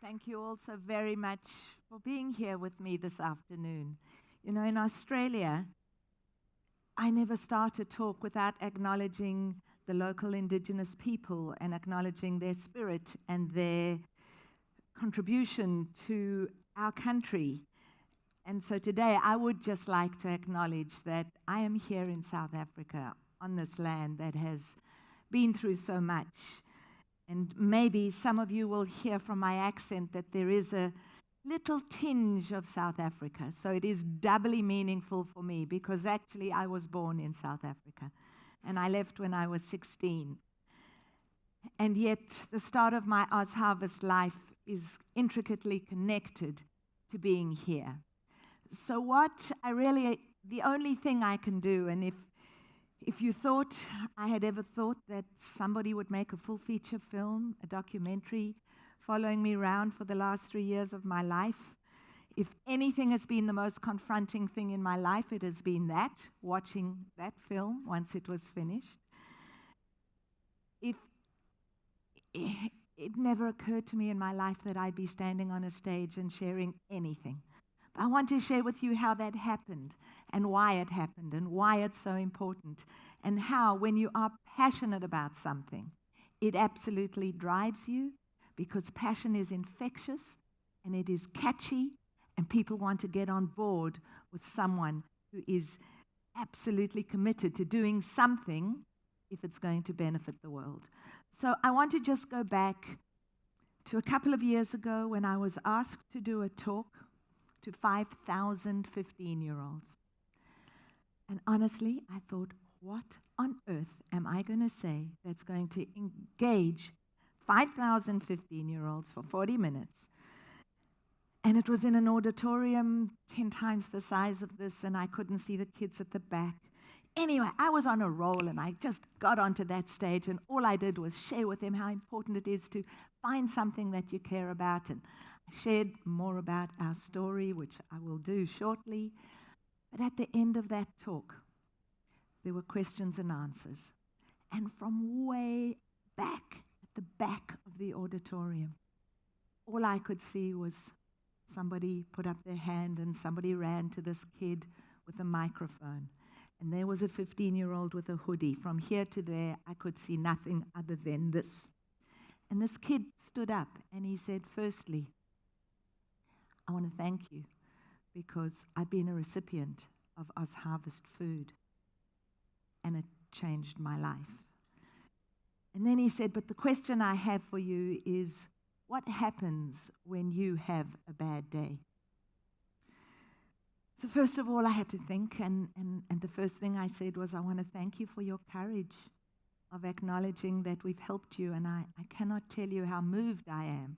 Thank you all so very much for being here with me this afternoon. You know, in Australia, I never start a talk without acknowledging the local Indigenous people and acknowledging their spirit and their contribution to our country. And so today I would just like to acknowledge that I am here in South Africa on this land that has been through so much. And maybe some of you will hear from my accent that there is a little tinge of South Africa. So it is doubly meaningful for me because actually I was born in South Africa and I left when I was 16. And yet the start of my Oz Harvest life is intricately connected to being here. So the only thing I can do, and if you thought I had ever thought that somebody would make a full feature film, a documentary, following me around for the last 3 years of my life, if anything has been the most confronting thing in my life, it has been that, watching that film once it was finished. It never occurred to me in my life that I'd be standing on a stage and sharing anything. I want to share with you how that happened and why it happened and why it's so important and how when you are passionate about something, it absolutely drives you because passion is infectious and it is catchy and people want to get on board with someone who is absolutely committed to doing something if it's going to benefit the world. So I want to just go back to a couple of years ago when I was asked to do a talk to 5,000 15-year-olds. And honestly, I thought, what on earth am I going to say that's going to engage 5,000 15-year-olds for 40 minutes? And it was in an auditorium 10 times the size of this, and I couldn't see the kids at the back. Anyway, I was on a roll, and I just got onto that stage, and all I did was share with them how important it is to find something that you care about, and I shared more about our story, which I will do shortly. But at the end of that talk, there were questions and answers. And from way back, at the back of the auditorium, all I could see was somebody put up their hand and somebody ran to this kid with a microphone. And there was a 15-year-old with a hoodie. From here to there, I could see nothing other than this. And this kid stood up and he said, firstly, I want to thank you because I've been a recipient of Oz Harvest food and it changed my life. And then he said, but the question I have for you is, what happens when you have a bad day? So first of all, I had to think, and the first thing I said was, I want to thank you for your courage of acknowledging that we've helped you, and I cannot tell you how moved I am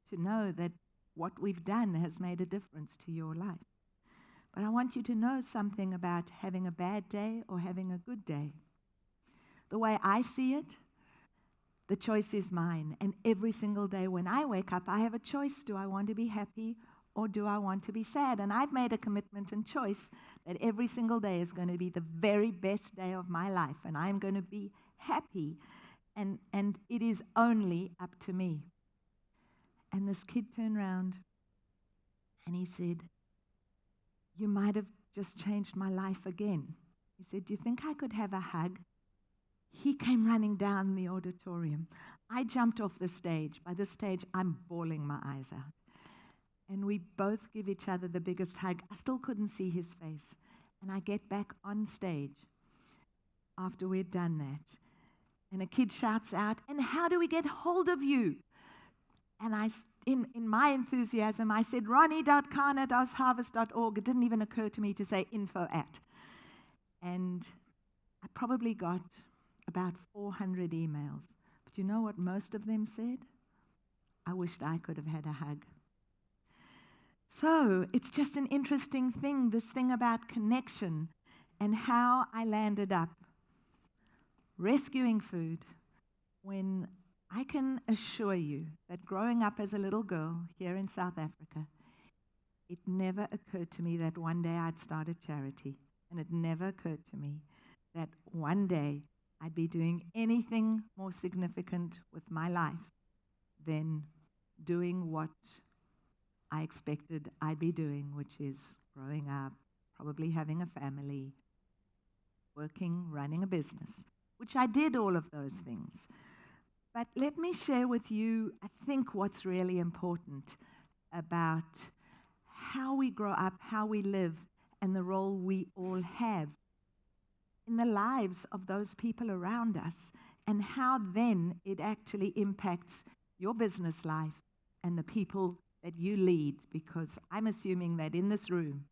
to know that what we've done has made a difference to your life. But I want you to know something about having a bad day or having a good day. The way I see it, the choice is mine. And every single day when I wake up, I have a choice. Do I want to be happy or do I want to be sad? And I've made a commitment and choice that every single day is going to be the very best day of my life. And I'm going to be happy. And it is only up to me. And this kid turned around and he said, you might have just changed my life again. He said, do you think I could have a hug? He came running down the auditorium. I jumped off the stage. By this stage, I'm bawling my eyes out. And we both give each other the biggest hug. I still couldn't see his face. And I get back on stage after we'd done that. And a kid shouts out, and how do we get hold of you? And in my enthusiasm, I said, Ronni.khan@ozharvest.org. It didn't even occur to me to say info at. And I probably got about 400 emails. But you know what most of them said? I wished I could have had a hug. So it's just an interesting thing, this thing about connection and how I landed up rescuing food when I can assure you that growing up as a little girl here in South Africa, it never occurred to me that one day I'd start a charity. And it never occurred to me that one day I'd be doing anything more significant with my life than doing what I expected I'd be doing, which is growing up, probably having a family, working, running a business, which I did all of those things. But let me share with you, I think, what's really important about how we grow up, how we live, and the role we all have in the lives of those people around us, and how then it actually impacts your business life and the people that you lead, because I'm assuming that in this room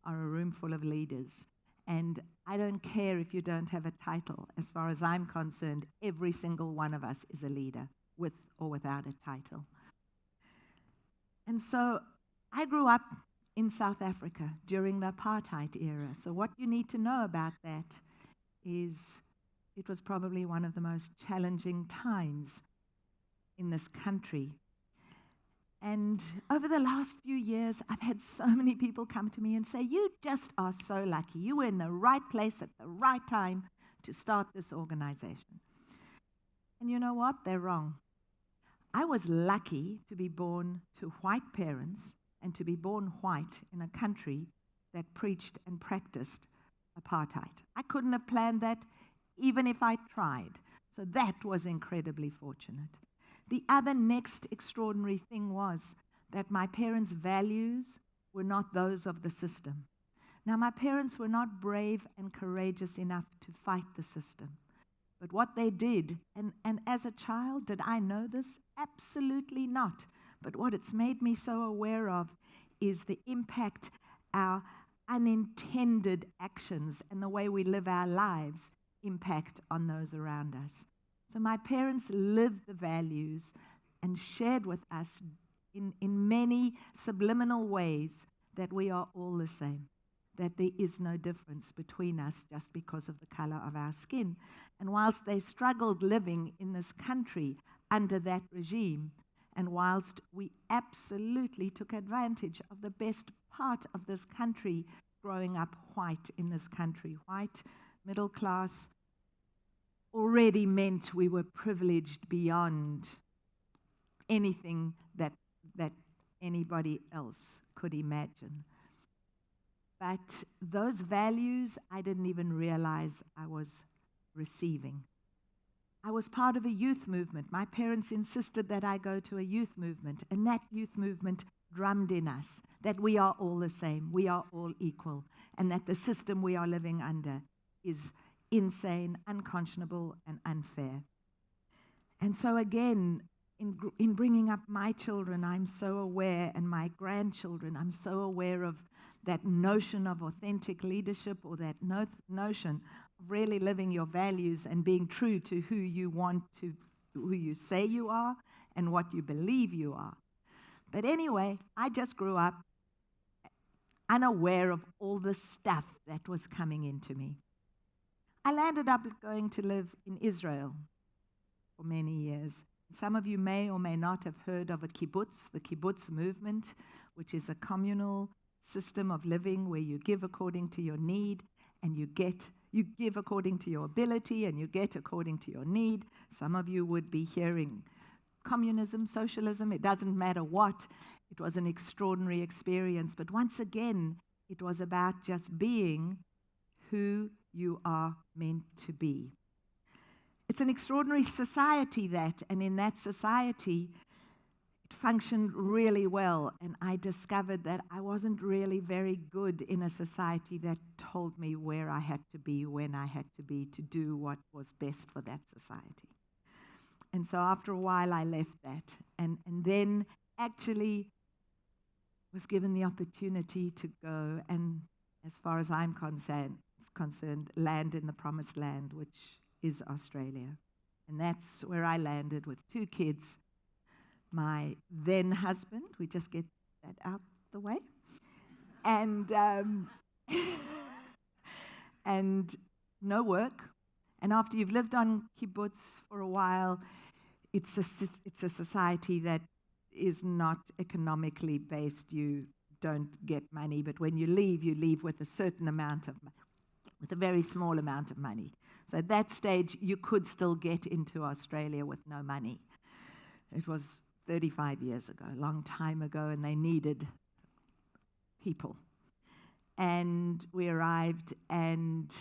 are a room full of leaders. And I don't care if you don't have a title. As far as I'm concerned, every single one of us is a leader, with or without a title. And so I grew up in South Africa during the apartheid era. So what you need to know about that is it was probably one of the most challenging times in this country. And over the last few years, I've had so many people come to me and say, you just are so lucky. You were in the right place at the right time to start this organization. And you know what? They're wrong. I was lucky to be born to white parents and to be born white in a country that preached and practiced apartheid. I couldn't have planned that even if I tried. So that was incredibly fortunate. The other next extraordinary thing was that my parents' values were not those of the system. Now, my parents were not brave and courageous enough to fight the system. But what they did, and as a child, did I know this? Absolutely not. But what it's made me so aware of is the impact our unintended actions and the way we live our lives impact on those around us. So my parents lived the values and shared with us in many subliminal ways that we are all the same, that there is no difference between us just because of the color of our skin. And whilst they struggled living in this country under that regime, and whilst we absolutely took advantage of the best part of this country growing up white in this country, white, middle class, already meant we were privileged beyond anything that anybody else could imagine. But those values, I didn't even realize I was receiving. I was part of a youth movement. My parents insisted that I go to a youth movement, and that youth movement drummed in us that we are all the same, we are all equal, and that the system we are living under is insane, unconscionable, and unfair. And so again, in bringing up my children, I'm so aware, and my grandchildren, I'm so aware of that notion of authentic leadership, or that notion of really living your values and being true to who you say you are and what you believe you are. But anyway, I just grew up unaware of all the stuff that was coming into me. I landed up going to live in Israel for many years. Some of you may or may not have heard of a kibbutz, the kibbutz movement, which is a communal system of living where you give according to your need and you give according to your ability and you get according to your need. Some of you would be hearing communism, socialism, it doesn't matter what. It was an extraordinary experience. But once again, it was about just being who you are meant to be. It's an extraordinary society and in that society, it functioned really well. And I discovered that I wasn't really very good in a society that told me where I had to be, when I had to be, to do what was best for that society. And so after a while, I left that, and then actually was given the opportunity to go and, as far as I'm concerned, land in the promised land, which is Australia. And that's where I landed with 2 kids. My then husband, we just get that out the way, and and no work. And after you've lived on kibbutz for a while, it's a society that is not economically based. You don't get money, but when you leave with a certain amount of money, with a very small amount of money. So at that stage, you could still get into Australia with no money. It was 35 years ago, a long time ago, and they needed people. And we arrived, and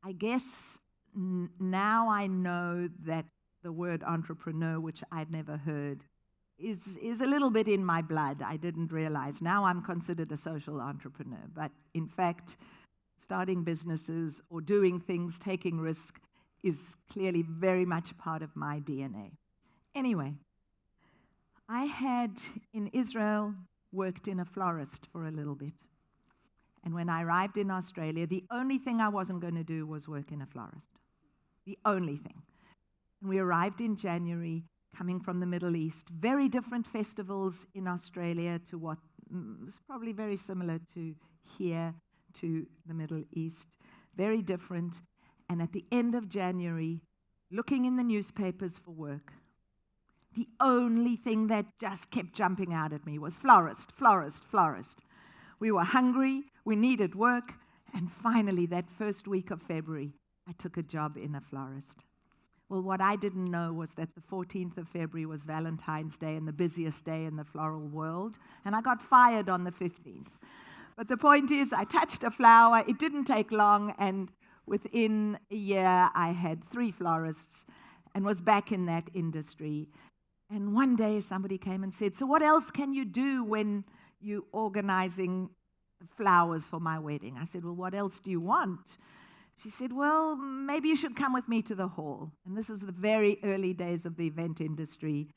I guess now I know that the word entrepreneur, which I'd never heard, is a little bit in my blood. I didn't realize. Now I'm considered a social entrepreneur. But in fact, starting businesses or doing things, taking risk, is clearly very much part of my DNA. Anyway, I had in Israel worked in a florist for a little bit. And when I arrived in Australia, the only thing I wasn't going to do was work in a florist. The only thing. And we arrived in January, coming from the Middle East. Very different festivals in Australia to what was probably very similar to here, to the Middle East. Very different. And at the end of January, looking in the newspapers for work, the only thing that just kept jumping out at me was florist, florist, florist. We were hungry, we needed work, and finally, that first week of February, I took a job in a florist. Well, what I didn't know was that the 14th of February was Valentine's Day and the busiest day in the floral world, and I got fired on the 15th. But the point is, I touched a flower, it didn't take long, and within a year, I had 3 florists and was back in that industry. And one day somebody came and said, "So what else can you do when you're organizing flowers for my wedding?" I said, "Well, what else do you want?" She said, "Well, maybe you should come with me to the hall." And this is the very early days of the event industry.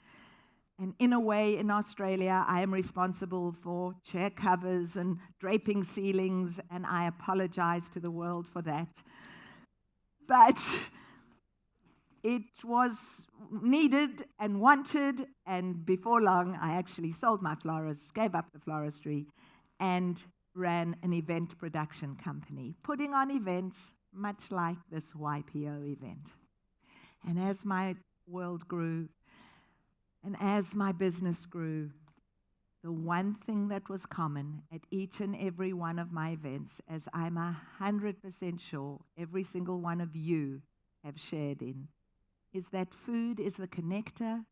And in a way, in Australia, I am responsible for chair covers and draping ceilings, and I apologize to the world for that. But it was needed and wanted, and before long, I actually sold my florists, gave up the floristry, and ran an event production company, putting on events much like this YPO event. And as my world grew, and as my business grew, the one thing that was common at each and every one of my events, as I'm 100% sure every single one of you have shared in, is that food is the connector.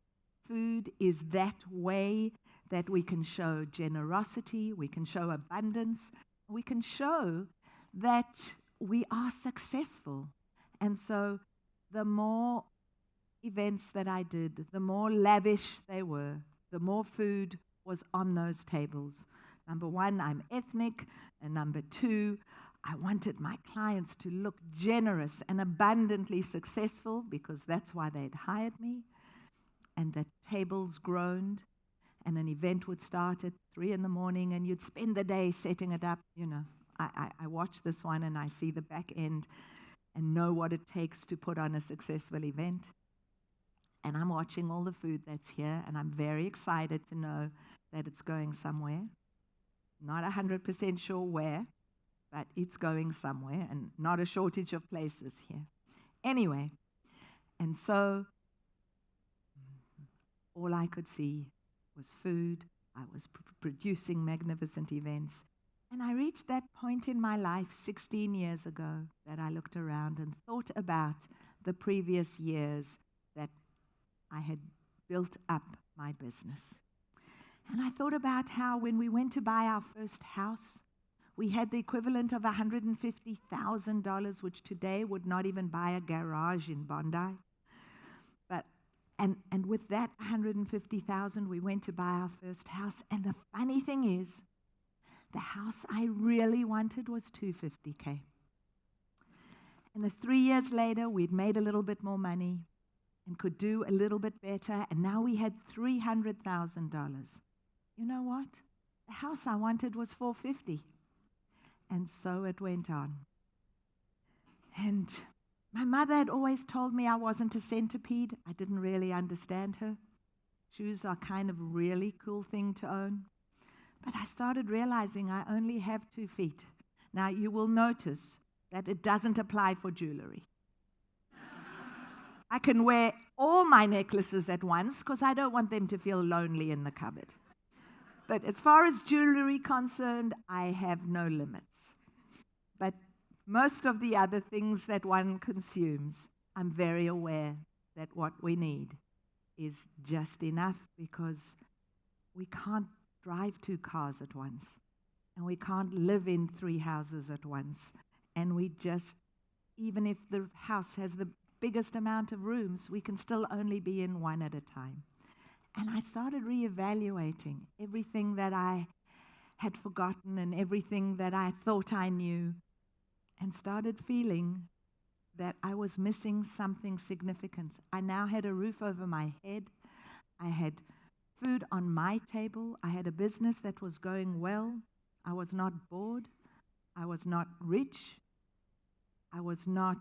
Food is that way that we can show generosity, we can show abundance, we can show that we are successful. And so the more events that I did, the more lavish they were, the more food was on those tables. Number one, I'm ethnic, and number two, I wanted my clients to look generous and abundantly successful because that's why they'd hired me. And the tables groaned, and an event would start at 3 in the morning, and you'd spend the day setting it up. You know, I watch this one, and I see the back end and know what it takes to put on a successful event. And I'm watching all the food that's here, and I'm very excited to know that it's going somewhere. Not 100% sure where, but it's going somewhere, and not a shortage of places here. Anyway, and so all I could see was food. I was producing magnificent events. And I reached that point in my life 16 years ago that I looked around and thought about the previous years that I had built up my business. And I thought about how when we went to buy our first house, we had the equivalent of $150,000, which today would not even buy a garage in Bondi. And with that $150,000, we went to buy our first house. And the funny thing is, the house I really wanted was $250K. And 3 years later, we'd made a little bit more money and could do a little bit better. And now we had $300,000. You know what? The house I wanted was $450. And so it went on. And my mother had always told me I wasn't a centipede. I didn't really understand her. Shoes are kind of a really cool thing to own. But I started realizing I only have 2 feet. Now, you will notice that it doesn't apply for jewelry. I can wear all my necklaces at once because I don't want them to feel lonely in the cupboard. But as far as jewelry concerned, I have no limits. But most of the other things that one consumes, I'm very aware that what we need is just enough, because we can't drive 2 cars at once, and we can't live in 3 houses at once, and we just, even if the house has the biggest amount of rooms, we can still only be in one at a time. And I started reevaluating everything that I had forgotten and everything that I thought I knew, and started feeling that I was missing something significant. I now had a roof over my head. I had food on my table. I had a business that was going well. I was not bored. I was not rich. I was not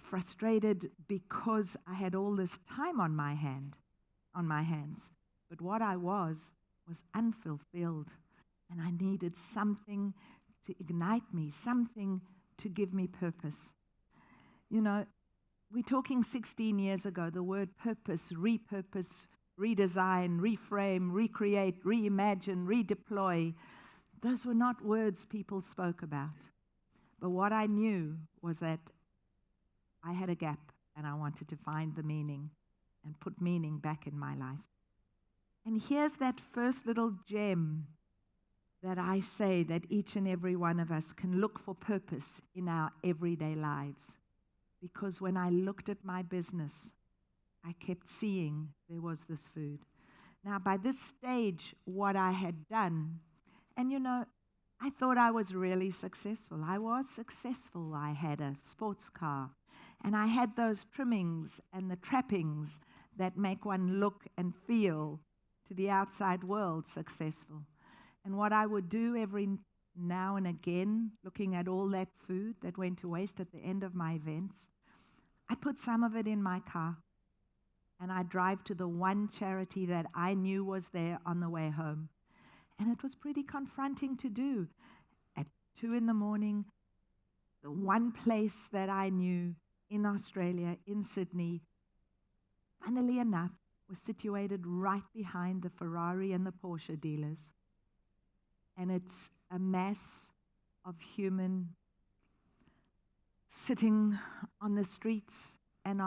frustrated because I had all this time on my hands. But what I was unfulfilled, and I needed something to ignite me, something to give me purpose. You know, we're talking 16 years ago, the word purpose, repurpose, redesign, reframe, recreate, reimagine, redeploy, those were not words people spoke about. But what I knew was that I had a gap, and I wanted to find the meaning and put meaning back in my life. And here's that first little gem that I say that each and every one of us can look for purpose in our everyday lives. Because when I looked at my business, I kept seeing there was this food. Now, by this stage, what I had done, and you know, I thought I was really successful. I was successful. I had a sports car, and I had those trimmings and the trappings that make one look and feel to the outside world successful. And what I would do every now and again, looking at all that food that went to waste at the end of my events, I put some of it in my car, and I'd drive to the one charity that I knew was there on the way home. And it was pretty confronting to do. At 2 in the morning, the one place that I knew in Australia, in Sydney, funnily enough, was situated right behind the Ferrari and the Porsche dealers. And it's a mass of human sitting on the streets, and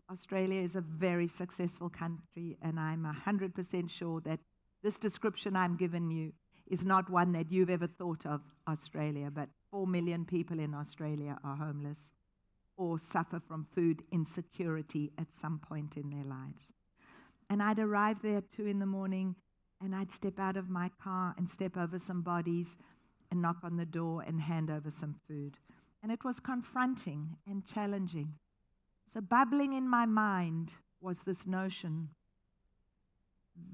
Australia is a very successful country, and I'm 100% sure that this description I'm giving you is not one that you've ever thought of Australia, but 4 million people in Australia are homeless or suffer from food insecurity at some point in their lives. And I'd arrive there at 2 in the morning, and I'd step out of my car and step over some bodies and knock on the door and hand over some food. And it was confronting and challenging. So bubbling in my mind was this notion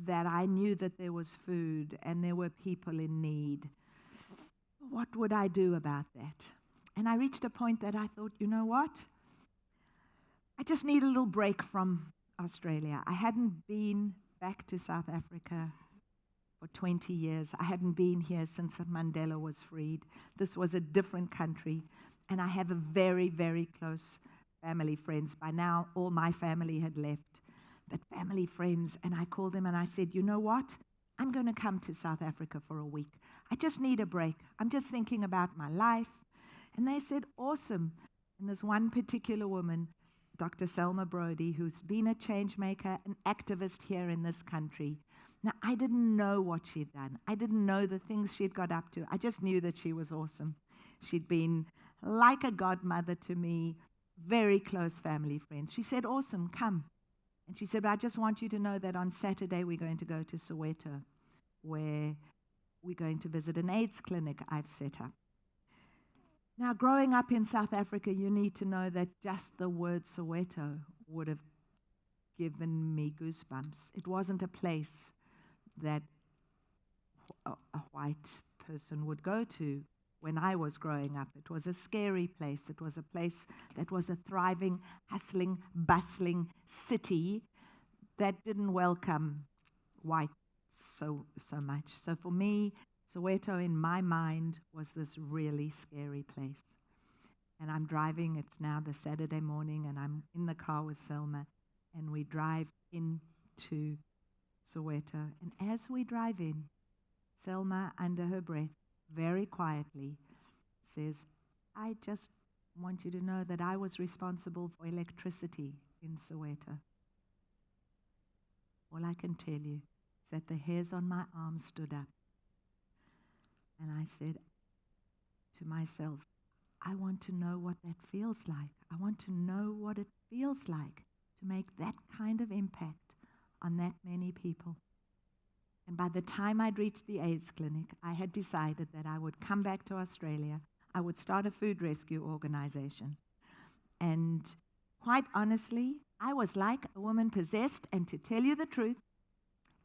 that I knew that there was food and there were people in need. What would I do about that? And I reached a point that I thought, you know what? I just need a little break from Australia. I hadn't been back to South Africa for 20 years. I hadn't been here since Mandela was freed. This was a different country. And I have a very, very close family friends. By now, all my family had left, but family friends. And I called them and I said, you know what? I'm going to come to South Africa for a week. I just need a break. I'm just thinking about my life. And they said, awesome. And there's one particular woman, Dr. Selma Brody, who's been a change maker, an activist here in this country. Now, I didn't know what she'd done. I didn't know the things she'd got up to. I just knew that she was awesome. She'd been like a godmother to me, very close family friends. She said, awesome, come. And she said, but I just want you to know that on Saturday we're going to go to Soweto, where we're going to visit an AIDS clinic I've set up. Now, growing up in South Africa, you need to know that just the word Soweto would have given me goosebumps. It wasn't a place that a white person would go to when I was growing up. It was a scary place. It was a place that was a thriving, hustling, bustling city that didn't welcome whites so much. So for me, Soweto in my mind was this really scary place. And I'm driving, it's now the Saturday morning, and I'm in the car with Selma, and we drive into Soweto. And as we drive in, Selma, under her breath, very quietly, says, I just want you to know that I was responsible for electricity in Soweto. All I can tell you is that the hairs on my arms stood up. And I said to myself, I want to know what that feels like. I want to know what it feels like to make that kind of impact on that many people. And by the time I'd reached the AIDS clinic, I had decided that I would come back to Australia. I would start a food rescue organization. And quite honestly, I was like a woman possessed, and to tell you the truth,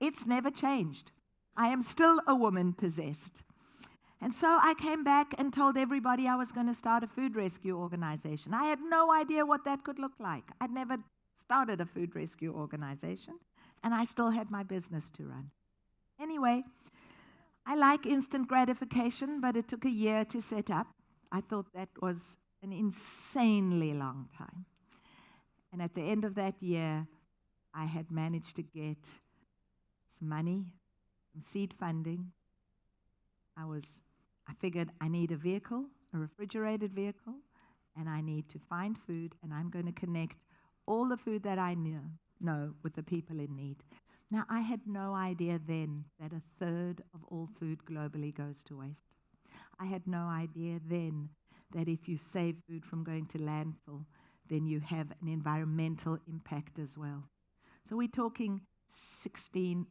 it's never changed. I am still a woman possessed. And so I came back and told everybody I was going to start a food rescue organization. I had no idea what that could look like. I'd never started a food rescue organization, and I still had my business to run. Anyway, I like instant gratification, but it took a year to set up. I thought that was an insanely long time. And at the end of that year, I had managed to get some money, some seed funding. I figured I need a vehicle, a refrigerated vehicle, and I need to find food, and I'm going to connect all the food that I know with the people in need. Now, I had no idea then that a third of all food globally goes to waste. I had no idea then that if you save food from going to landfill, then you have an environmental impact as well. So we're talking 15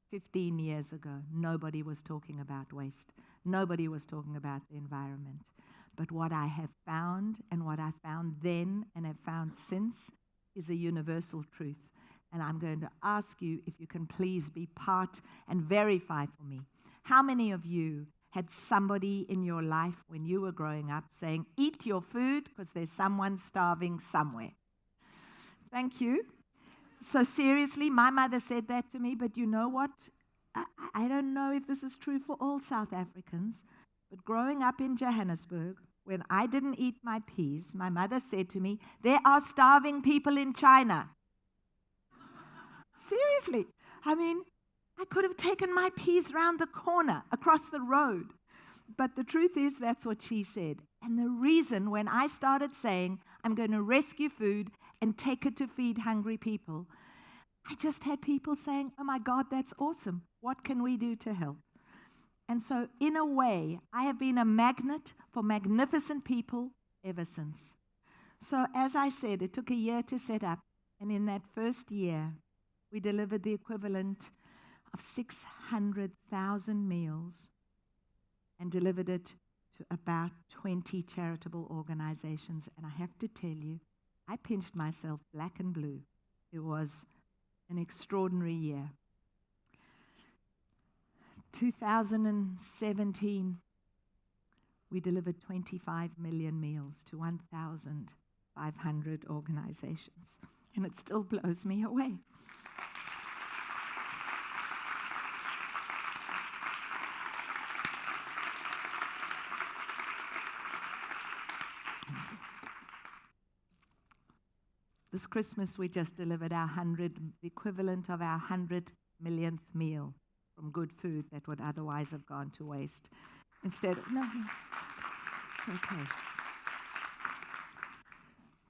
years ago. Nobody was talking about waste. Nobody was talking about the environment. But what I have found, and what I found then and have found since, is a universal truth. And I'm going to ask you if you can please be part and verify for me. How many of you had somebody in your life when you were growing up saying, eat your food because there's someone starving somewhere? Thank you. So seriously, my mother said that to me, but you know what? I don't know if this is true for all South Africans, but growing up in Johannesburg, when I didn't eat my peas, my mother said to me, there are starving people in China. Seriously. I mean, I could have taken my peas round the corner, across the road. But the truth is, that's what she said. And the reason when I started saying, I'm going to rescue food and take it to feed hungry people, I just had people saying, oh my God, that's awesome. What can we do to help? And so, in a way, I have been a magnet for magnificent people ever since. So, as I said, it took a year to set up. And in that first year, we delivered the equivalent of 600,000 meals and delivered it to about 20 charitable organizations. And I have to tell you, I pinched myself black and blue. It was an extraordinary year. 2017, we delivered 25 million meals to 1,500 organizations. And it still blows me away. This Christmas, we just delivered the equivalent of our 100 millionth meal from good food that would otherwise have gone to waste. Instead, no, it's okay.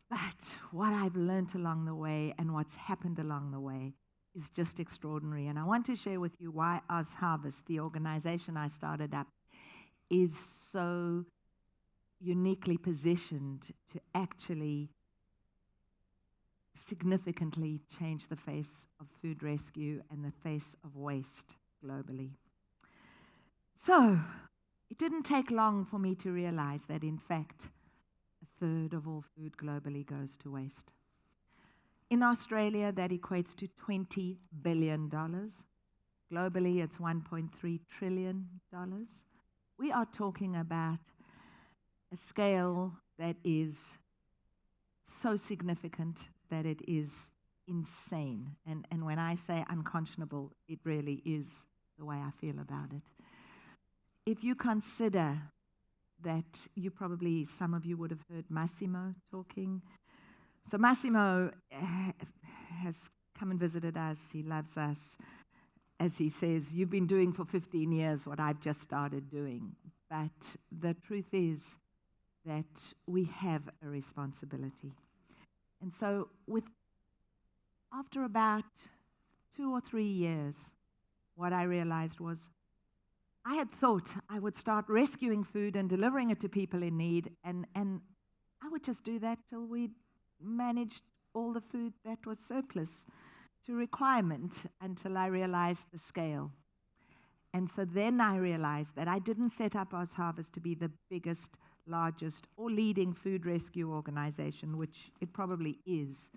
But what I've learned along the way and what's happened along the way is just extraordinary. And I want to share with you why Oz Harvest, the organization I started up, is so uniquely positioned to actually significantly change the face of food rescue and the face of waste globally. So, it didn't take long for me to realize that, in fact, a third of all food globally goes to waste. In Australia, that equates to $20 billion. Globally, it's $1.3 trillion. We are talking about a scale that is so significant that it is insane. And when I say unconscionable, it really is the way I feel about it. If you consider that some of you would have heard Massimo talking. So Massimo has come and visited us. He loves us. As he says, you've been doing for 15 years what I've just started doing. But the truth is, that we have a responsibility. And so after about 2 or 3 years, what I realized was I had thought I would start rescuing food and delivering it to people in need, and I would just do that till we managed all the food that was surplus to requirement, until I realized the scale. And so then I realized that I didn't set up Oz Harvest to be the biggest, largest, or leading food rescue organization, which it probably is,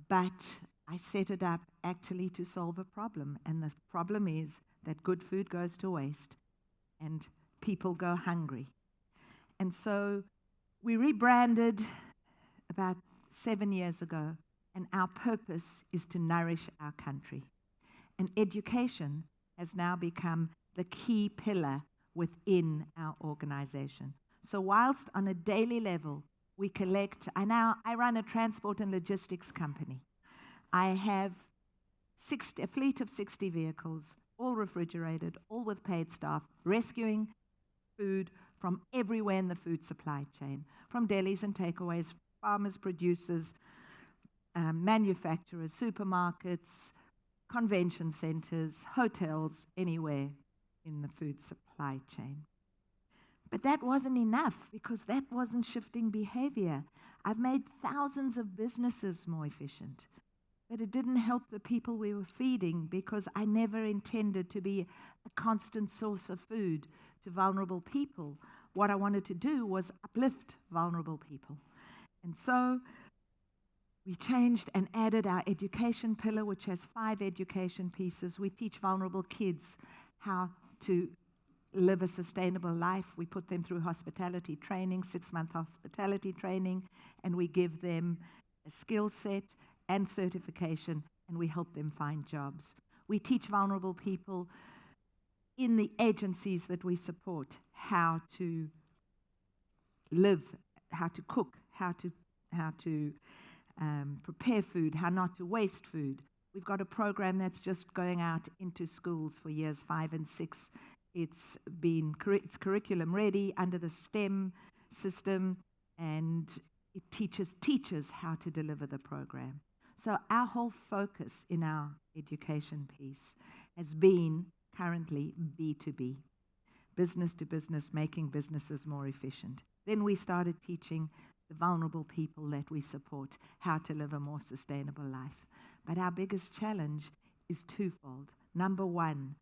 but I set it up actually to solve a problem. And the problem is that good food goes to waste and people go hungry. And so we rebranded about 7 years ago, and our purpose is to nourish our country. And education has now become the key pillar within our organization. So whilst on a daily level we collect, I run a transport and logistics company. I have a fleet of 60 vehicles, all refrigerated, all with paid staff, rescuing food from everywhere in the food supply chain, from delis and takeaways, farmers, producers, manufacturers, supermarkets, convention centers, hotels, anywhere in the food supply chain. But that wasn't enough, because that wasn't shifting behavior. I've made thousands of businesses more efficient, but it didn't help the people we were feeding, because I never intended to be a constant source of food to vulnerable people. What I wanted to do was uplift vulnerable people. And so we changed and added our education pillar, which has 5 education pieces. We teach vulnerable kids how to live a sustainable life. We put them through hospitality training, 6-month hospitality training, and we give them a skill set and certification, and we help them find jobs. We teach vulnerable people in the agencies that we support how to live, how to cook, how to prepare food, how not to waste food. We've got a program that's just going out into schools for years 5 and 6. It's curriculum ready under the STEM system, and it teaches teachers how to deliver the program. So our whole focus in our education piece has been currently B2B, business to business, making businesses more efficient. Then we started teaching the vulnerable people that we support how to live a more sustainable life. But our biggest challenge is twofold. Number one,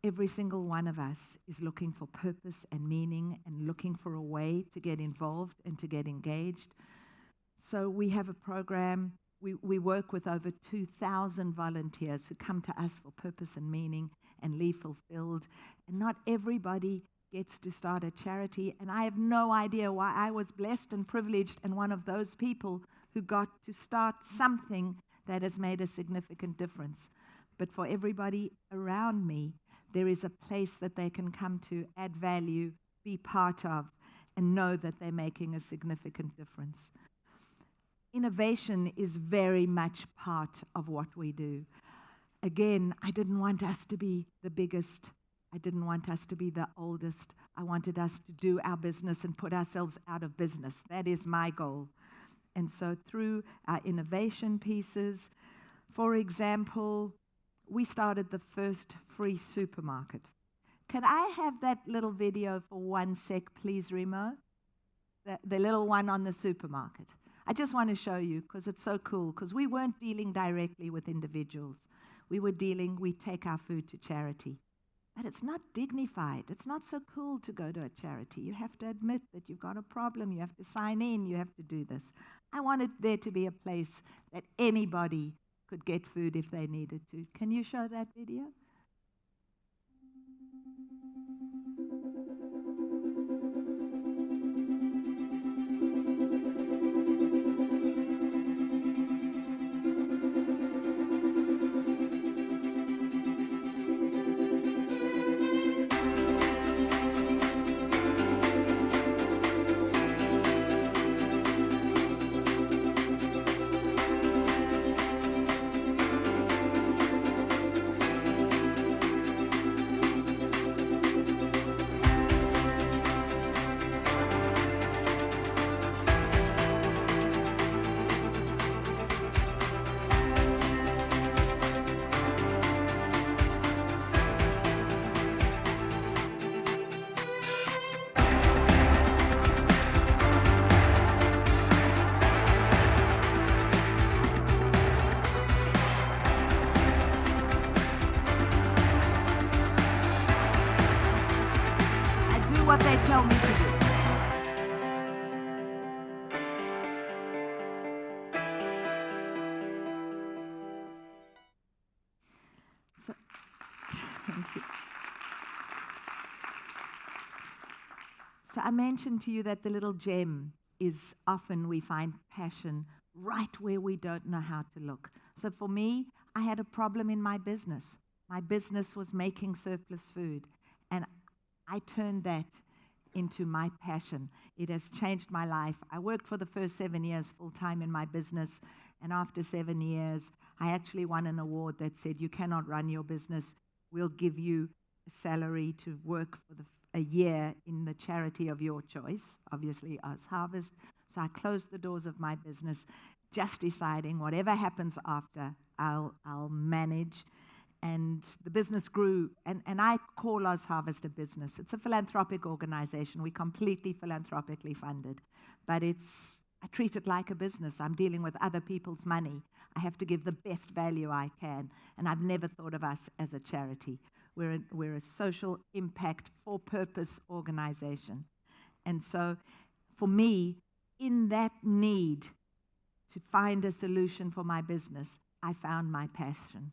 every single one of us is looking for purpose and meaning and looking for a way to get involved and to get engaged. So we have a program. We work with over 2,000 volunteers who come to us for purpose and meaning and leave fulfilled. And not everybody gets to start a charity. And I have no idea why I was blessed and privileged and one of those people who got to start something that has made a significant difference. But for everybody around me, there is a place that they can come to, add value, be part of, and know that they're making a significant difference. Innovation is very much part of what we do. Again, I didn't want us to be the biggest. I didn't want us to be the oldest. I wanted us to do our business and put ourselves out of business. That is my goal. And so through our innovation pieces, for example, we started the first free supermarket. Could I have that little video for 1 sec, please, Remo? The little one on the supermarket. I just want to show you, because it's so cool, because we weren't dealing directly with individuals. We take our food to charity. But it's not dignified. It's not so cool to go to a charity. You have to admit that you've got a problem. You have to sign in. You have to do this. I wanted there to be a place that anybody could get food if they needed to. Can you show that video? tell me to do. So, thank you. So I mentioned to you that the little gem is often we find passion right where we don't know how to look. So for me, I had a problem in my business. My business was making surplus food, and I turned that into my passion. It has changed my life. I worked for the first 7 years full-time in my business, and after 7 years, I actually won an award that said, you cannot run your business. We'll give you a salary to work for a year in the charity of your choice, obviously Oz Harvest. So I closed the doors of my business, just deciding whatever happens after, I'll manage. And the business grew, and I call Oz Harvest a business. It's a philanthropic organization. We're completely philanthropically funded, but I treat it like a business. I'm dealing with other people's money. I have to give the best value I can, and I've never thought of us as a charity. We're a social impact for-purpose organization. And so for me, in that need to find a solution for my business, I found my passion.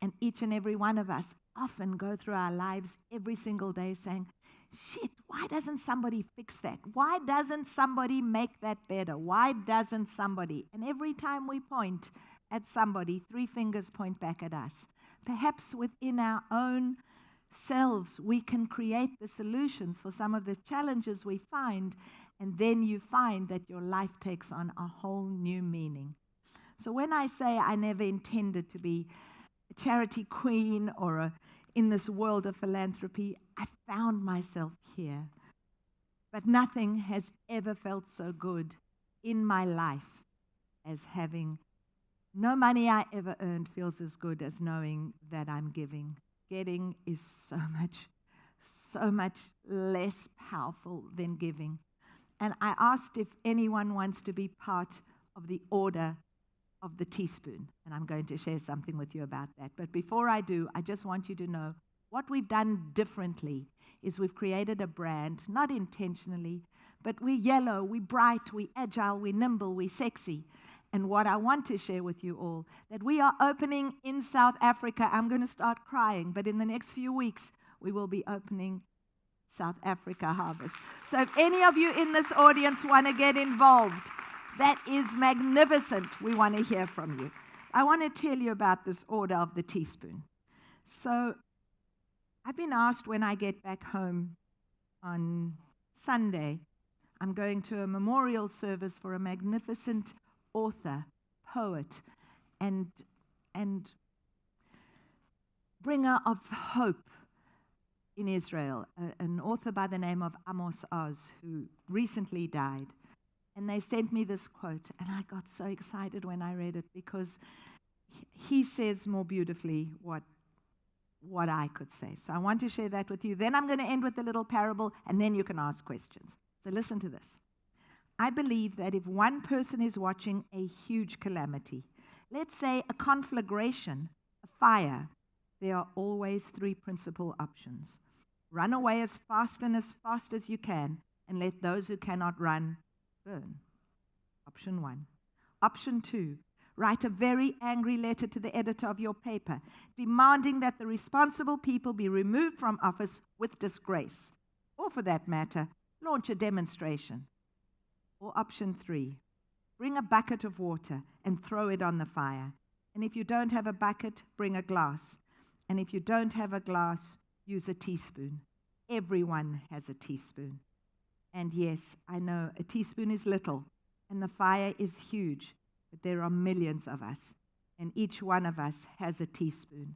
And each and every one of us often go through our lives every single day saying, shit, why doesn't somebody fix that? Why doesn't somebody make that better? Why doesn't somebody? And every time we point at somebody, 3 fingers point back at us. Perhaps within our own selves, we can create the solutions for some of the challenges we find, and then you find that your life takes on a whole new meaning. So when I say I never intended to be a charity queen or in this world of philanthropy, I found myself here. But nothing has ever felt so good in my life as having no money I ever earned feels as good as knowing that I'm giving. Getting is so much less powerful than giving. And I asked if anyone wants to be part of the order of the teaspoon. And I'm going to share something with you about that. But before I do, I just want you to know what we've done differently is we've created a brand, not intentionally, but we're yellow, we're bright, we're agile, we're nimble, we're sexy. And what I want to share with you all, that we are opening in South Africa. I'm going to start crying, but in the next few weeks, we will be opening South Africa Harvest. So if any of you in this audience want to get involved, that is magnificent. We want to hear from you. I want to tell you about this order of the teaspoon. So I've been asked when I get back home on Sunday, I'm going to a memorial service for a magnificent author, poet, and bringer of hope in Israel, an author by the name of Amos Oz, who recently died. And they sent me this quote, and I got so excited when I read it because he says more beautifully what I could say. So I want to share that with you. Then I'm going to end with a little parable, and then you can ask questions. So listen to this. I believe that if one person is watching a huge calamity, let's say a conflagration, a fire, there are always 3 principal options. Run away as fast as you can, and let those who cannot run burn. Option 1. Option 2. Write a very angry letter to the editor of your paper, demanding that the responsible people be removed from office with disgrace. Or for that matter, launch a demonstration. Or option 3, bring a bucket of water and throw it on the fire. And if you don't have a bucket, bring a glass. And if you don't have a glass, use a teaspoon. Everyone has a teaspoon. And yes, I know a teaspoon is little and the fire is huge, but there are millions of us, and each one of us has a teaspoon.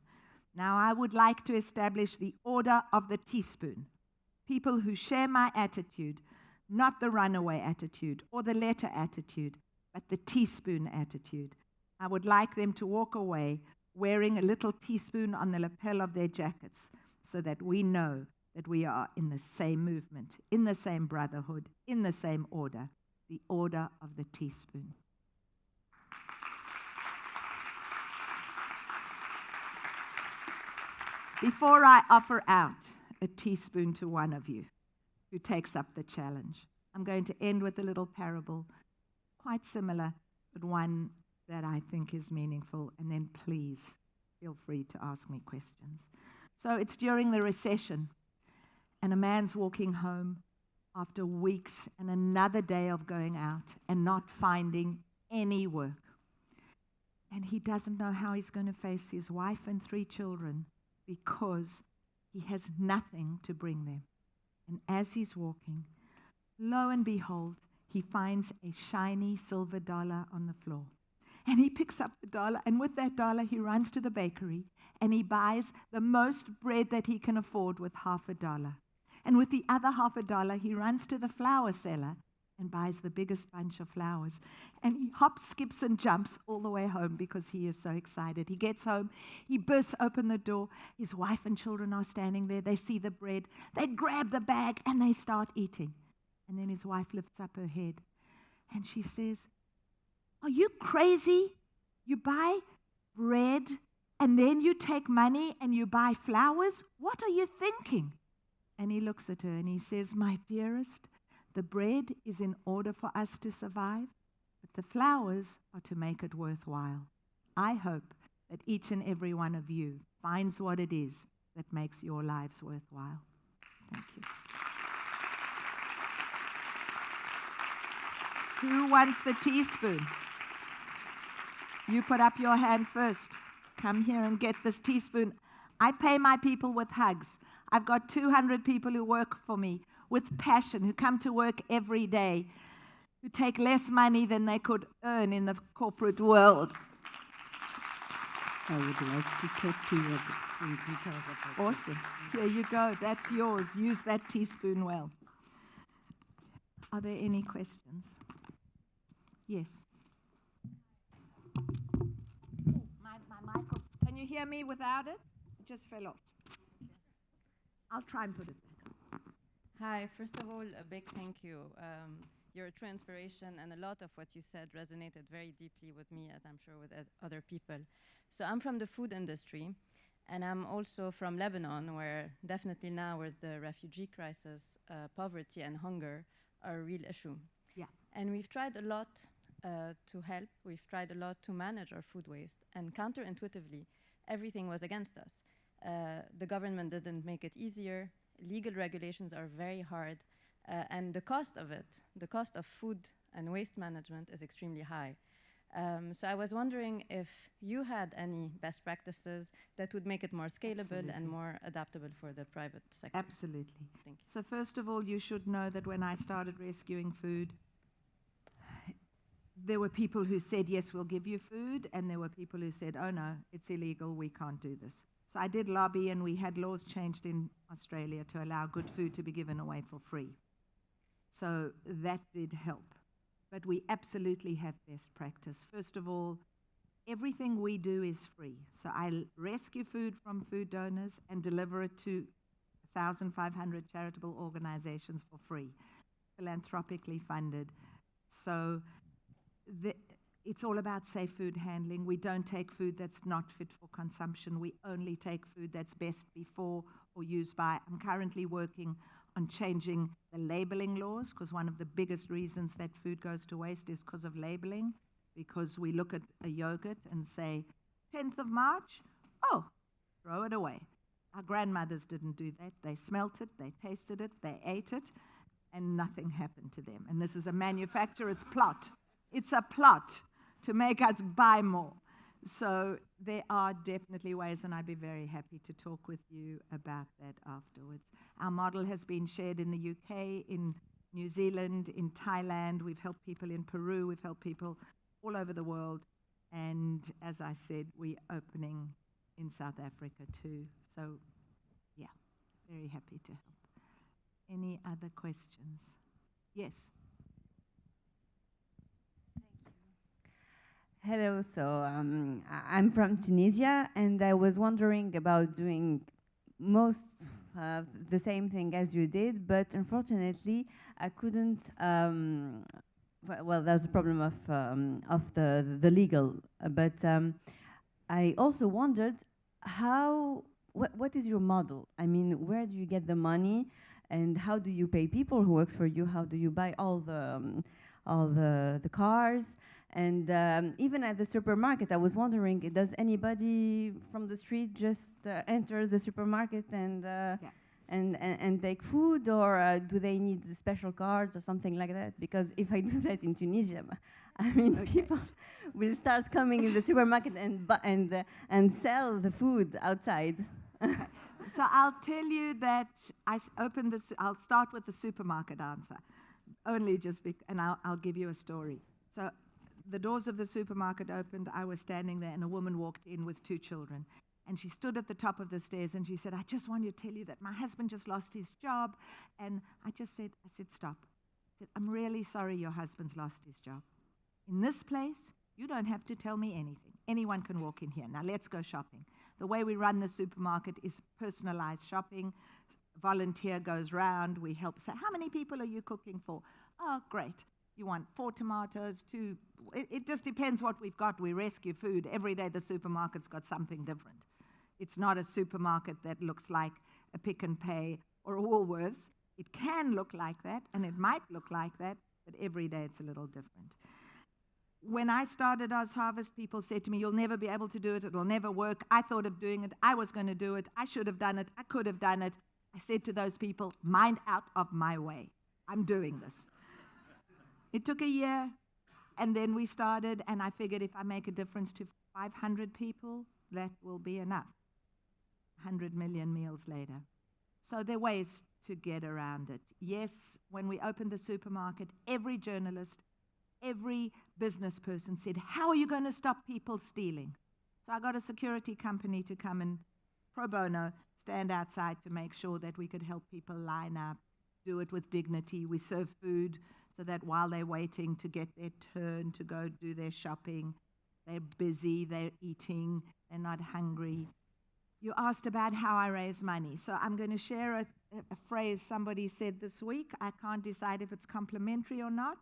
Now, I would like to establish the order of the teaspoon. People who share my attitude, not the runaway attitude or the letter attitude, but the teaspoon attitude. I would like them to walk away wearing a little teaspoon on the lapel of their jackets so that we know that we are in the same movement, in the same brotherhood, in the same order, the order of the teaspoon. Before I offer out a teaspoon to one of you, who takes up the challenge. I'm going to end with a little parable, quite similar, but one that I think is meaningful, and then please feel free to ask me questions. So it's during the recession, and a man's walking home after weeks and another day of going out and not finding any work. And he doesn't know how he's going to face his wife and 3 children because he has nothing to bring them. And as he's walking, lo and behold, he finds a shiny silver dollar on the floor. And he picks up the dollar, and with that dollar, he runs to the bakery, and he buys the most bread that he can afford with $0.50. And with the other $0.50, he runs to the flour seller and buys the biggest bunch of flowers. And he hops, skips, and jumps all the way home because he is so excited. He gets home, he bursts open the door. His wife and children are standing there. They see the bread. They grab the bag, and they start eating. And then his wife lifts up her head, and she says, "Are you crazy? You buy bread, and then you take money and you buy flowers? What are you thinking?" And he looks at her and he says, "My dearest, the bread is in order for us to survive, but the flowers are to make it worthwhile. I hope that each and every one of you finds what it is that makes your lives worthwhile." Thank you. Who wants the teaspoon? You put up your hand first. Come here and get this teaspoon. I pay my people with hugs. I've got 200 people who work for me with passion, who come to work every day, who take less money than they could earn in the corporate world. I would like to talk to you in details about Awesome. Here you go. That's yours. Use that teaspoon well. Are there any questions? Yes. My microphone. Can you hear me without it? It just fell off. I'll try and put it back. Hi, first of all, a big thank you. You're a true inspiration, and a lot of what you said resonated very deeply with me, as I'm sure with other people. So I'm from the food industry, and I'm also from Lebanon, where definitely now with the refugee crisis, poverty and hunger are a real issue. Yeah. And we've tried a lot to help. We've tried a lot to manage our food waste, and counterintuitively, everything was against us. The government didn't make it easier. Legal regulations are very hard, and the cost of it, the cost of food and waste management is extremely high. So I was wondering if you had any best practices that would make it more scalable Absolutely. and more adaptable for the private sector. Absolutely. Thank you. So first of all, you should know that when I started rescuing food, there were people who said, yes, we'll give you food, and there were people who said, oh no, it's illegal, we can't do this. So I did lobby, and we had laws changed in Australia to allow good food to be given away for free. So that did help. But we absolutely have best practice. First of all, everything we do is free. So I rescue food from food donors and deliver it to 1,500 charitable organizations for free, philanthropically funded. So it's all about safe food handling. We don't take food that's not fit for consumption. We only take food that's best before or used by. I'm currently working on changing the labeling laws, because one of the biggest reasons that food goes to waste is because of labeling, because we look at a yogurt and say, 10th of March, oh, throw it away. Our grandmothers didn't do that. They smelt it, they tasted it, they ate it, and nothing happened to them. And this is a manufacturer's plot. It's a plot to make us buy more. So there are definitely ways, and I'd be very happy to talk with you about that afterwards. Our model has been shared in the UK, in New Zealand, in Thailand. We've helped people in Peru. We've helped people all over the world. And as I said, we're opening in South Africa too. So, yeah, very happy to help. Any other questions? Yes. Hello, so I'm from Tunisia, and I was wondering about doing most the same thing as you did, but unfortunately I couldn't. Well, there's a problem of the legal, but I also wondered what is your model? I mean, where do you get the money? And how do you pay people who works for you? How do you buy all the cars? And even at the supermarket, I was wondering, does anybody from the street just enter the supermarket and take food, or do they need special cards or something like that? Because if I do that in Tunisia, I mean, people will start coming in the supermarket and sell the food outside. So I'll tell you that opened this. I'll start with the supermarket answer, only and I'll give you a story. So the doors of the supermarket opened. I was standing there, and a woman walked in with 2 children. And she stood at the top of the stairs and she said, I just want to tell you that my husband just lost his job. And I said, stop. I said, I'm really sorry your husband's lost his job. In this place, you don't have to tell me anything. Anyone can walk in here. Now let's go shopping. The way we run the supermarket is personalized shopping. Volunteer goes round. We help say, how many people are you cooking for? Oh, great. You want 4 tomatoes, 2. It just depends what we've got. We rescue food. Every day the supermarket's got something different. It's not a supermarket that looks like a Pick and Pay or a Woolworths. It can look like that, and it might look like that, but every day it's a little different. When I started Oz Harvest, people said to me, you'll never be able to do it. It'll never work. I thought of doing it. I was going to do it. I should have done it. I could have done it. I said to those people, mind out of my way. I'm doing this. It took a year, and then we started, and I figured if I make a difference to 500 people, that will be enough. 100 million meals later. So there are ways to get around it. Yes, when we opened the supermarket, every journalist, every business person said, how are you going to stop people stealing? So I got a security company to come and pro bono stand outside to make sure that we could help people line up, do it with dignity. We serve food so that while they're waiting to get their turn to go do their shopping, they're busy, they're eating, they're not hungry. You asked about how I raise money. So I'm going to share a phrase somebody said this week. I can't decide if it's complimentary or not,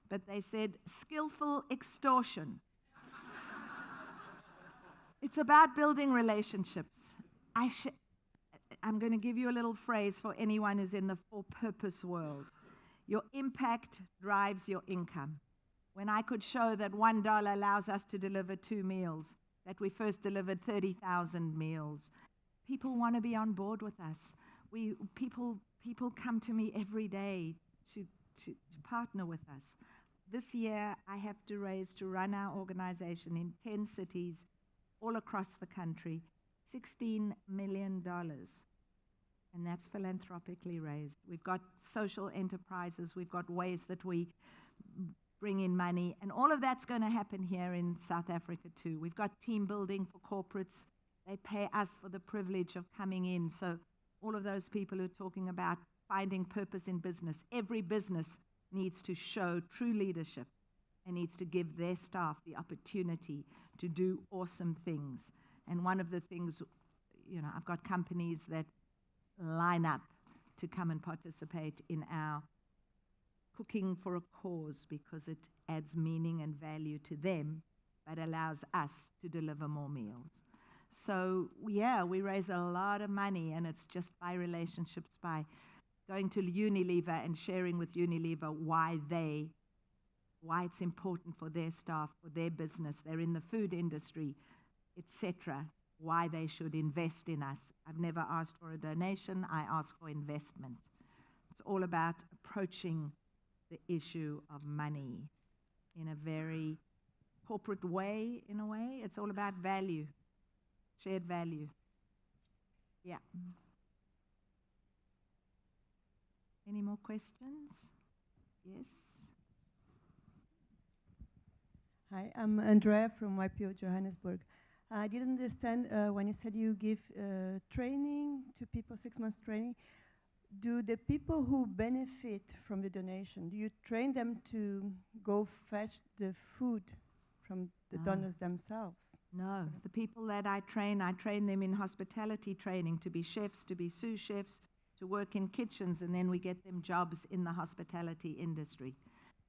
but they said, skillful extortion. It's about building relationships. I'm going to give you a little phrase for anyone who's in the for-purpose world. Your impact drives your income. When I could show that $1 allows us to deliver 2 meals, that we first delivered 30,000 meals, people want to be on board with us. People come to me every day to partner with us. This year, I have to raise, to run our organization in 10 cities all across the country, $16 million. And that's philanthropically raised. We've got social enterprises. We've got ways that we bring in money. And all of that's going to happen here in South Africa too. We've got team building for corporates. They pay us for the privilege of coming in. So all of those people who are talking about finding purpose in business, every business needs to show true leadership and needs to give their staff the opportunity to do awesome things. And one of the things, I've got companies that line up to come and participate in our cooking for a cause because it adds meaning and value to them, but allows us to deliver more meals. So, we raise a lot of money, and it's just by relationships, by going to Unilever and sharing with Unilever why it's important for their staff, for their business, they're in the food industry, etc., why they should invest in us. I've never asked for a donation, I ask for investment. It's all about approaching the issue of money in a very corporate way, in a way. It's all about value, shared value. Yeah. Any more questions? Yes. Hi, I'm Andrea from YPO Johannesburg. I didn't understand when you said you give training to people, 6 months training. Do the people who benefit from the donation, do you train them to go fetch the food from the donors themselves? No. The people that I train them in hospitality training to be chefs, to be sous chefs, to work in kitchens, and then we get them jobs in the hospitality industry.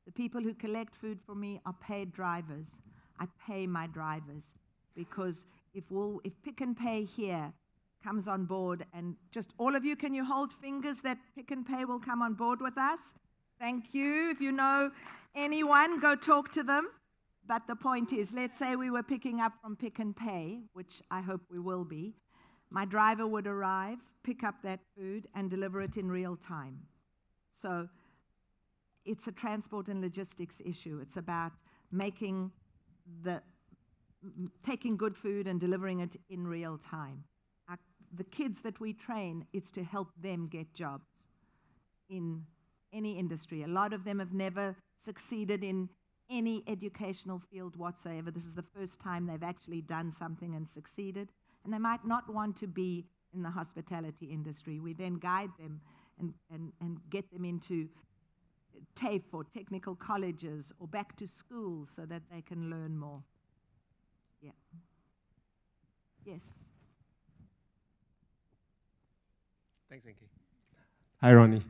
The people who collect food for me are paid drivers. I pay my drivers because if Pick and Pay here comes on board, and just all of you, can you hold fingers that Pick and Pay will come on board with us? Thank you. If you know anyone, go talk to them. But the point is, let's say we were picking up from Pick and Pay, which I hope we will be. My driver would arrive, pick up that food, and deliver it in real time. So it's a transport and logistics issue. It's about taking good food and delivering it in real time. The kids that we train, it's to help them get jobs in any industry. A lot of them have never succeeded in any educational field whatsoever. This is the first time they've actually done something and succeeded. And they might not want to be in the hospitality industry. We then guide them and get them into TAFE or technical colleges or back to school so that they can learn more. Yeah. Yes. Thanks, Enki. Hi, Ronni.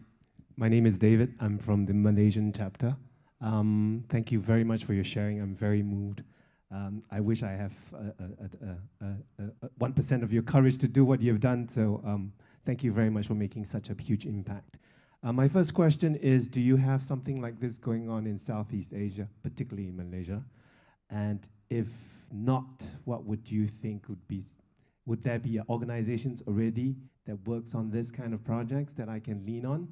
My name is David. I'm from the Malaysian chapter. Thank you very much for your sharing. I'm very moved. I wish I have 1% of your courage to do what you've done. So thank you very much for making such a huge impact. My first question is, do you have something like this going on in Southeast Asia, particularly in Malaysia? And if not, what would you think would there be organizations already that works on this kind of projects that I can lean on?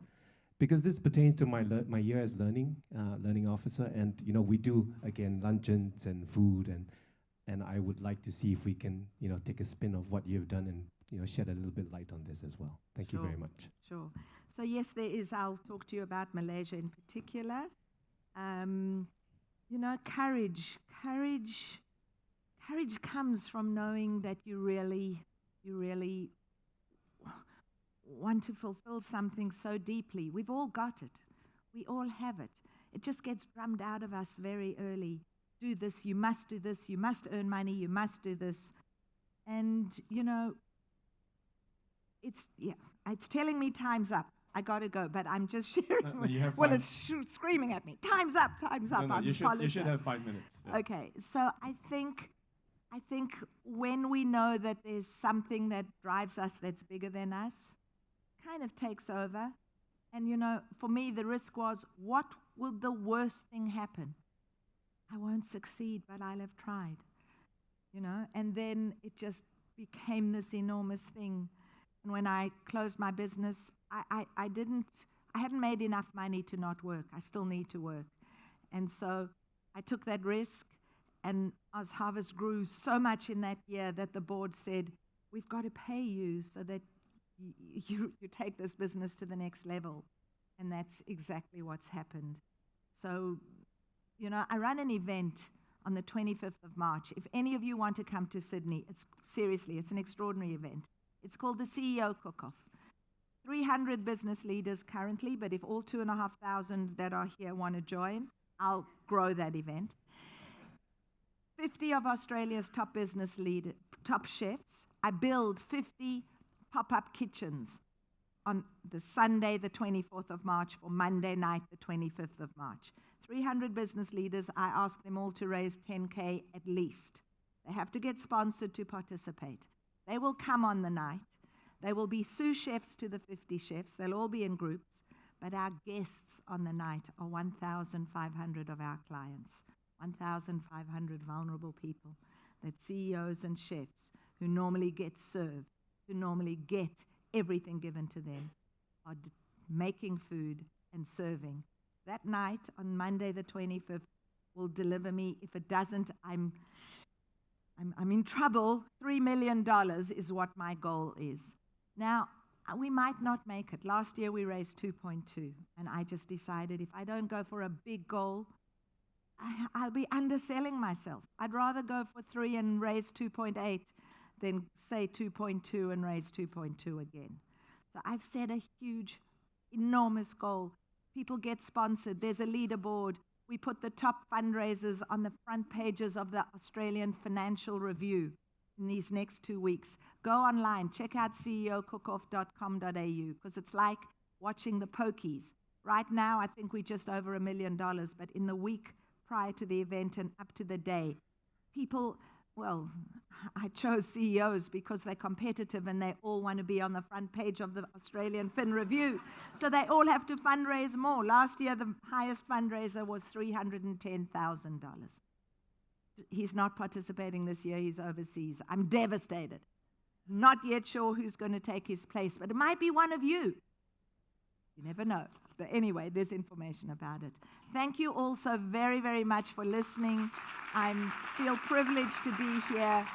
Because this pertains to my year as learning officer, and we do again luncheons and food, and I would like to see if we can take a spin of what you've done and shed a little bit light on this as well. Thank you very much. Sure. So yes, there is. I'll talk to you about Malaysia in particular. Courage. Courage comes from knowing that you really want to fulfill something so deeply. We've all got it. We all have it. It just gets drummed out of us very early. Do this, you must do this, you must earn money, you must do this. And, it's telling me time's up. I got to go, but I'm just sharing. You have well, it's screaming at me. Time's up, time's up. No, you should have 5 minutes. Yeah. Okay, so I think when we know that there's something that drives us that's bigger than us, kind of takes over. And for me, the risk was, what will the worst thing happen? I won't succeed, but I'll have tried. And then it just became this enormous thing. And when I closed my business, I hadn't made enough money to not work. I still need to work. And so I took that risk, and Oz Harvest grew so much in that year that the board said, we've got to pay you so that you take this business to the next level. And that's exactly what's happened. So, I run an event on the 25th of March. If any of you want to come to Sydney, it's an extraordinary event. It's called the CEO Cook-Off. 300 business leaders currently, but if all 2,500 that are here want to join, I'll grow that event. 50 of Australia's top business leaders, top chefs. I build 50 pop-up kitchens on the Sunday, the 24th of March, for Monday night, the 25th of March. 300 business leaders, I ask them all to raise 10K at least. They have to get sponsored to participate. They will come on the night. They will be sous chefs to the 50 chefs. They'll all be in groups. But our guests on the night are 1,500 of our clients, 1,500 vulnerable people, that CEOs and chefs who normally get served, who normally get everything given to them, are making food and serving. That night on Monday the 25th will deliver me. If it doesn't, I'm in trouble. $3 million is what my goal is. Now, we might not make it. Last year we raised 2.2, and I just decided if I don't go for a big goal, I'll be underselling myself. I'd rather go for 3 and raise 2.8 than say 2.2 and raise 2.2 again. So I've set a huge, enormous goal. People get sponsored. There's a leaderboard. We put the top fundraisers on the front pages of the Australian Financial Review in these next 2 weeks. Go online, check out ceocookoff.com.au, because it's like watching the pokies. Right now, I think we're just over $1 million, but in the week prior to the event and up to the day, people well, I chose CEOs because they're competitive and they all want to be on the front page of the Australian Fin Review. So they all have to fundraise more. Last year, the highest fundraiser was $310,000. He's not participating this year, he's overseas. I'm devastated. Not yet sure who's going to take his place, but it might be one of you. You never know. But anyway, there's information about it. Thank you all so very, very much for listening. I feel privileged to be here.